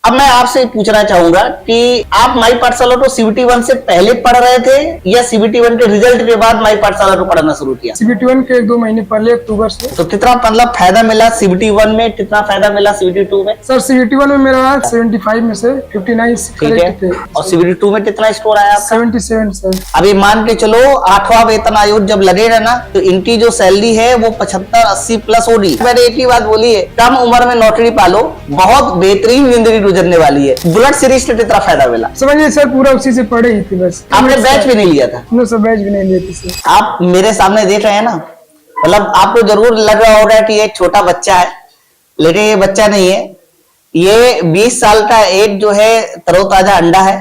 अब मैं आपसे पूछना चाहूंगा कि आप माई पाठशाला को सीबीटी 1 से पहले पढ़ रहे थे या सीबीटी 1 के रिजल्ट के बाद माई पाठशाला को पढ़ना शुरू किया? सीबीटी 1 के 1-2 महीने पहले अक्टूबर से। तो कितना मतलब फायदा मिला सीबीटी 1 में, कितना फायदा मिला सीबीटी 2 में? सर सीबीटी 1 में मेरा 75 में से 59 करेक्ट थे और सीबीटी 2 में कितना स्कोर आया आपका? 77 सर। अभी मान के चलो 8वां वेतन आयोग जब लगेगा ना तो इनकी जो सैलरी है वो 75-80 प्लस होगी। मैंने एक ही बात बोली है, कम उम्र में नौकरी पालो, बहुत बेहतरीन जिंदगी गुजरने वाली है। बुलेट सीरीज से कितना फायदा मिला? समझिए सर पूरा उसी से पढ़े ही थी बस। आपने बैच भी नहीं लिया था? नो सर बैच भी नहीं लिए थे सर। आप मेरे सामने देख रहे हैं ना, मतलब आपको जरूर लग रहा होगा कि ये छोटा बच्चा है, लेकिन ये बच्चा नहीं है। ये 20 साल का एक जो है तरोताजा अंडा है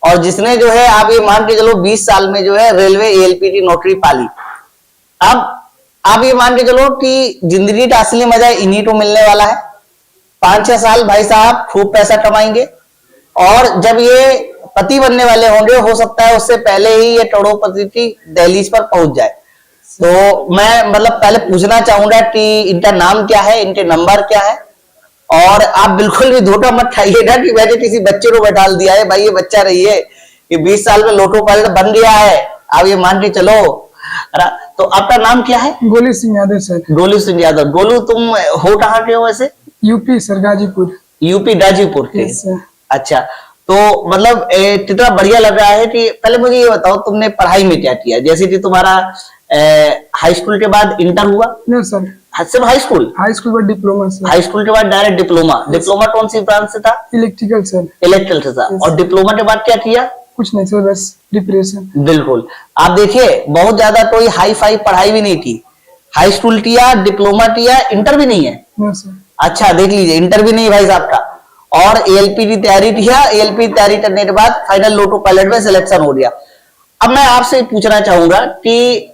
और जिसने जो है आप ये मान के चलो 20 साल में जो है रेलवे एएलपी की नौकरी पाली। अब आप ये मान के चलो कि जिंदगी का असली मजा इन्हीं को मिलने वाला है। 5-6 साल भाई साहब खूब पैसा कमाएंगे और जब ये पति बनने वाले होंगे हो सकता है उससे पहले ही ये करोड़पति की दहलीज पर पहुंच जाए। तो मैं मतलब पहले पूछना चाहूंगा कि इनका नाम क्या है, इनके नंबर क्या है, और आप बिल्कुल भी धोखा मत खाइएगा कि मैंने किसी बच्चे को बैठा दिया है। भाई ये बच्चा नहीं है, ये 20 साल में लोटो पायलट बन गया है, आप ये मान के चलो। तो आपका नाम क्या है? गोलू सिंह यादव सर। गोलू सिंह यादव। गोलू तुम हो कहाँ के हो वैसे? UP sir, Ghazipur. UP Ghazipur के? सर। अच्छा, तो मतलब कितना बढ़िया लग रहा है कि पहले मुझे ये बताओ तुमने पढ़ाई में क्या किया? जैसे कि तुम्हारा हाई स्कूल के बाद इंटर हुआ? नो सर सिर्फ हाई स्कूल? हाई स्कूल बाद डिप्लोमा सर। हाई स्कूल के बाद डायरेक्ट डिप्लोमा? डिप्लोमा कौन सी ब्रांच से था? Electrical sir. इलेक्ट्रिकल से था। और डिप्लोमा के बाद क्या किया? कुछ नहीं सर, बस डिप्रेशन। बिल्कुल। आप देखिए बहुत ज्यादा कोई हाई फाई पढ़ाई भी नहीं की, हाई स्कूल किया, डिप्लोमा किया, इंटर भी नहीं है? No sir. अच्छा देख लीजिए, इंटर भी नहीं भाई साहब का, और एएलपी की तैयारी किया। एएलपी तैयारी करने के बाद फाइनल लोटो पायलट में सिलेक्शन हो गया। अब मैं आपसे पूछना चाहूंगा कि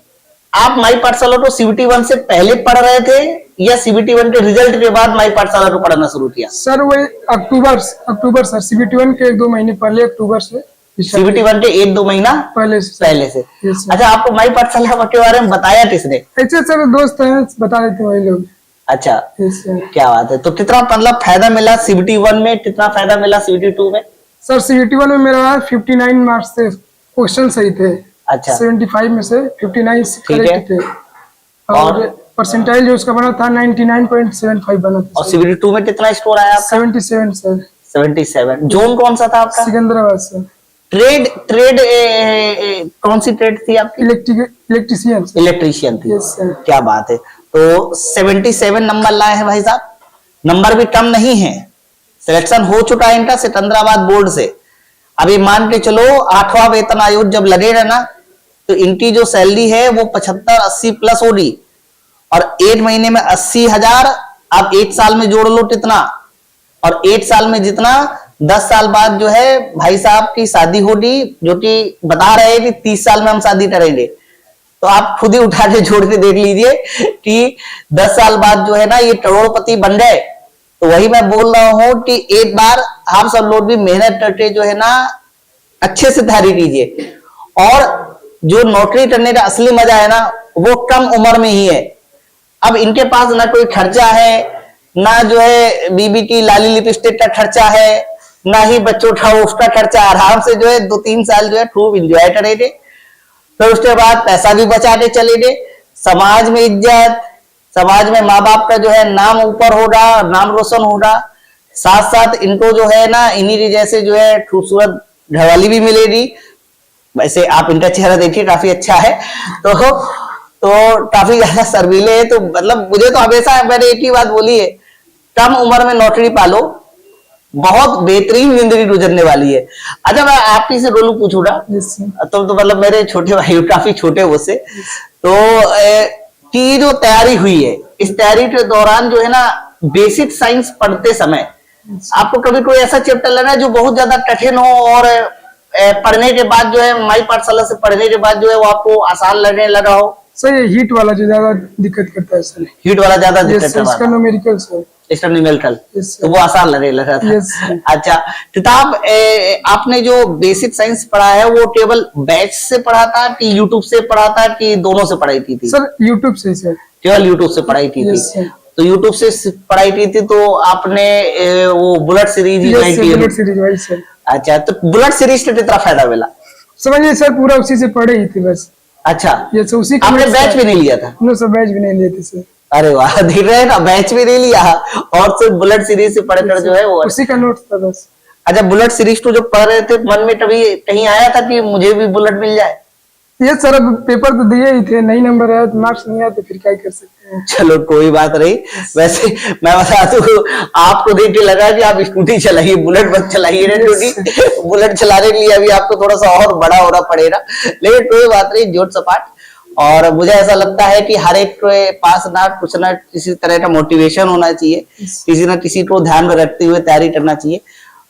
आप माई पाठशाला को सीबीटी 1 से पहले पढ़ रहे थे या सीबीटी 1 के रिजल्ट के बाद माई पाठशाला को पढ़ना शुरू किया? सर वही अक्टूबर सर। सीबीटी 1 के 1-2 महीने पहले अक्टूबर से। सीबीटी 1 के 1-2 महीना पहले से। अच्छा, आपको माई पाठशाला के बारे में बताया किसने? ऐसे सर दोस्त हैं, बता देते वही लोग। अच्छा, क्या बात है। तो कितना मतलब फायदा मिला सीबीटी 1 में, कितना फायदा मिला सीबीटी 2 में? सर सीबीटी 1 में मेरा 59 मार्क्स थे, क्वेश्चन सही थे। अच्छा, 75 में से 59 करेक्ट थे और परसेंटाइल जो उसका बना था 99.75 बना था। और सीबीटी 2 में कितना स्कोर आया आपका? 77 सर। 77। जोन कौन सा था आपका? सिकंदराबाद सर। ट्रेड कौन सी ट्रेड थी आपकी? इलेक्ट्रीशियन थी। Yes sir. क्या बात है। तो 77 नंबर लाए हैं भाई साहब, नंबर भी कम नहीं है। सिलेक्शन हो चुका है इनका सिकंदराबाद बोर्ड से। अभी मान के चलो 8वां वेतन आयोग जब लगेगा ना तो इनकी जो सैलरी है वो 75-80 प्लस होगी, और 1 महीने में 80,000। आप 1 साल में जोड़ लो कितना, और 1 साल में जितना 10 साल बाद जो है भाई साहब की शादी होगी, जो कि बता रहे हैं कि 30 साल में हम शादी करेंगे। तो आप खुद ही उठा के जोड़ के देख लीजिए कि 10 साल बाद जो है ना ये करोड़पति बन गए। तो वही मैं बोल रहा हूं कि एक बार आप सब लोग भी मेहनत करके जो है ना अच्छे से तैयारी कीजिए, और जो नौकरी करने का असली मजा है ना वो कम उम्र में ही है। अब इनके पास ना कोई खर्चा है, ना जो है बीबी की लाली लिपस्टिक का खर्चा है, ना ही बच्चों का उसका खर्चा। आराम से जो है 2-3 साल जो है खूब इंजॉय करेंगे, फिर उसके बाद पैसा भी बचाते चले गए। समाज में इज्जत, समाज में माँ बाप का जो है नाम ऊपर होगा, नाम रोशन होगा। साथ साथ इनको जो है ना इन्हीं जैसे जो है खूबसूरत घरवाली भी मिलेगी। वैसे आप इनका चेहरा देखिए काफी अच्छा है, तो काफी ज्यादा शर्मीले है। तो मतलब मुझे तो हमेशा मैंने एक ही बात बोली है, कम उम्र में नौकरी पालो, बहुत बेहतरीन जिंदगी गुजरने वाली है। अच्छा, मैं आपकी से गोलू पूछूंगा, तो मतलब मेरे छोटे भाई काफी छोटे वो से, तो की जो तैयारी हुई है इस तैयारी के दौरान जो है ना बेसिक साइंस पढ़ते समय आपको कभी कोई ऐसा चैप्टर लगा जो बहुत ज्यादा कठिन हो, और पढ़ने के बाद जो है माई पाठशाला से पढ़ने के बाद जो है वो आपको आसान लगने लगा हो? सर ये हीट वाला जो ज्यादा दिक्कत करता है सर। हीट वाला ज्यादा दिक्कत करता है? इसका न्यूमेरिकल सर। इसका न्यूमेरिकल तो वो आसान लगने लगा था। अच्छा, किताब आपने जो बेसिक साइंस पढ़ा है वो केवल बैच से पढ़ा था कि यूट्यूब से पढ़ा था कि दोनों से पढ़ाई की थी? सर यूट्यूब से सर। केवल यूट्यूब से पढ़ाई की थी। तो यूट्यूब से पढ़ाई की थी तो आपने वो बुलेट सीरीज ही ज्वाइन की? Bullet series wise sir. अच्छा, तो बुलेट सीरीज से कितना फायदा मिला? समझिए सर पूरा उसी से पढ़े ही थे बस। अच्छा, ये तो उसी का आपने बैच भी नहीं लिया था? नो सर, बैच भी नहीं लिए थे सर। अरे वाह, देख रहे हैं ना, बैच भी नहीं लिया और सिर्फ बुलेट सीरीज से पढ़कर जो है वो उसी का नोट था बस। अच्छा, बुलेट सीरीज तो जब पढ़ रहे थे मन में कभी कहीं आया था कि मुझे भी बुलेट मिल जाए? ये सर अब पेपर तो दिए ही थे, नहीं नंबर आया तो मार्क्स नहीं आया तो फिर क्या कर सकते हैं। चलो कोई बात नहीं। वैसे मैं बता दूं, आपको देख के लगा कि आप स्कूटी चलाइए, बुलेट मत चलाइए ना स्कूटी। बुलेट चलाने के लिए अभी आपको थोड़ा सा और बड़ा होना पड़ेगा, लेकिन कोई बात नहीं, जोट सपाट। और मुझे ऐसा लगता है कि हर एक के पास ना कुछ ना किसी तरह का मोटिवेशन होना चाहिए, किसी ना किसी को ध्यान में रखते हुए तैयारी करना चाहिए।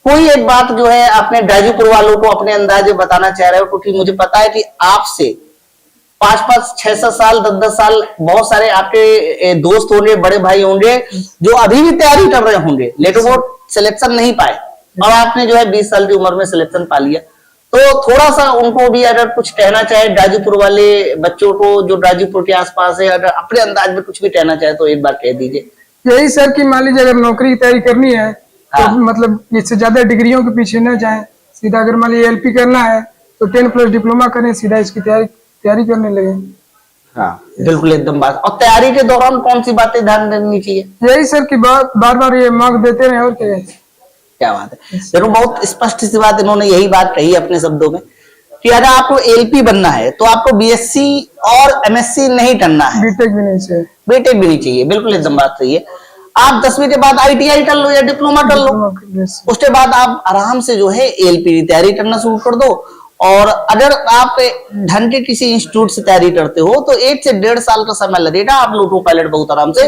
कोई एक बात जो है आपने गाजीपुर वालों को अपने अंदाजे बताना चाह रहे हो, क्योंकि मुझे पता है कि आपसे 5-5, 6-6 साल, 10-10 साल बहुत सारे आपके दोस्त होंगे, बड़े भाई होंगे जो अभी भी तैयारी कर रहे होंगे, लेकिन वो सिलेक्शन नहीं पाए और आपने जो है 20 साल की उम्र में सिलेक्शन पा लिया। तो थोड़ा सा उनको भी अगर कुछ कहना चाहे, गाजीपुर वाले बच्चों को जो गाजीपुर के आसपास है, अगर अपने अंदाज में कुछ भी कहना चाहे तो एक बार कह दीजिए। यही सर कि मान लीजिए अगर नौकरी की तैयारी करनी है तो हाँ। मतलब इससे ज्यादा डिग्रियों के पीछे न जाएं, सीधा अगर मान लीजिए एलपी करना है तो 10+ डिप्लोमा करें, सीधा इसकी तैयारी करने लगे। हाँ बिल्कुल, एकदम बात। और तैयारी के दौरान कौन सी बातें ध्यान देनी चाहिए? यही सर कि बार बार ये मॉक देते रहे और क्या। क्या बात है, देखो बहुत स्पष्ट सी बात इन्होंने यही बात कही अपने शब्दों में कि अगर आपको एलपी बनना है तो आपको बीएससी और एमएससी नहीं करना है, बीटेक भी नहीं चाहिए, बीटेक भी नहीं चाहिए। बिल्कुल एकदम बात सही है। आप 10वीं के बाद आईटीआई कर लो या डिप्लोमा कर लो, उसके बाद आप आराम से जो है एलपी की तैयारी करना शुरू कर दो। और अगर आप ढंग के किसी इंस्टीट्यूट से तैयारी करते हो तो 1 से 1.5 साल का समय लगेगा, आप लोटो पायलट बहुत आराम से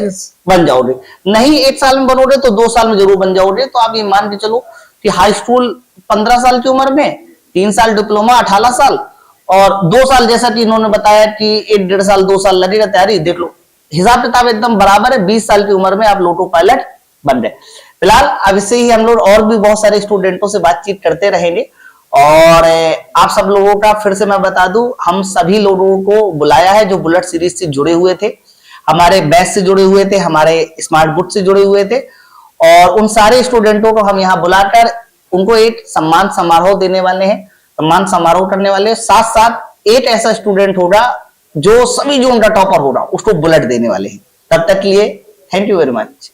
बन जाओगे। नहीं 1 साल में बनोगे तो 2 साल में जरूर बन जाओगे। तो आप ये मान के चलो कि हाई स्कूल 15 साल की उम्र में, 3 साल डिप्लोमा 18 साल और 2 साल जैसा कि इन्होंने बताया कि 1-1.5 साल 2 साल लगेगा तैयारी। देख लो हिसाब किताब एकदम बराबर है। 20 साल की उम्र में आप लोटो पायलट बन गए। फिलहाल अब इससे ही हम लोग और भी बहुत सारे स्टूडेंटों से बातचीत करते रहेंगे। और आप सब लोगों का फिर से मैं बता दूं, हम सभी लोगों को बुलाया है जो बुलेट सीरीज से जुड़े हुए थे, हमारे बैच से जुड़े हुए थे, हमारे स्मार्ट बुक से जुड़े हुए थे। और उन सारे स्टूडेंटों को हम यहाँ बुलाकर उनको एक सम्मान समारोह देने वाले हैं, सम्मान समारोह करने वाले हैं। साथ साथ एक ऐसा स्टूडेंट होगा जो सभी जो उनका टॉपर होगा उसको बुलेट देने वाले हैं। तब तक के लिए थैंक यू वेरी मच।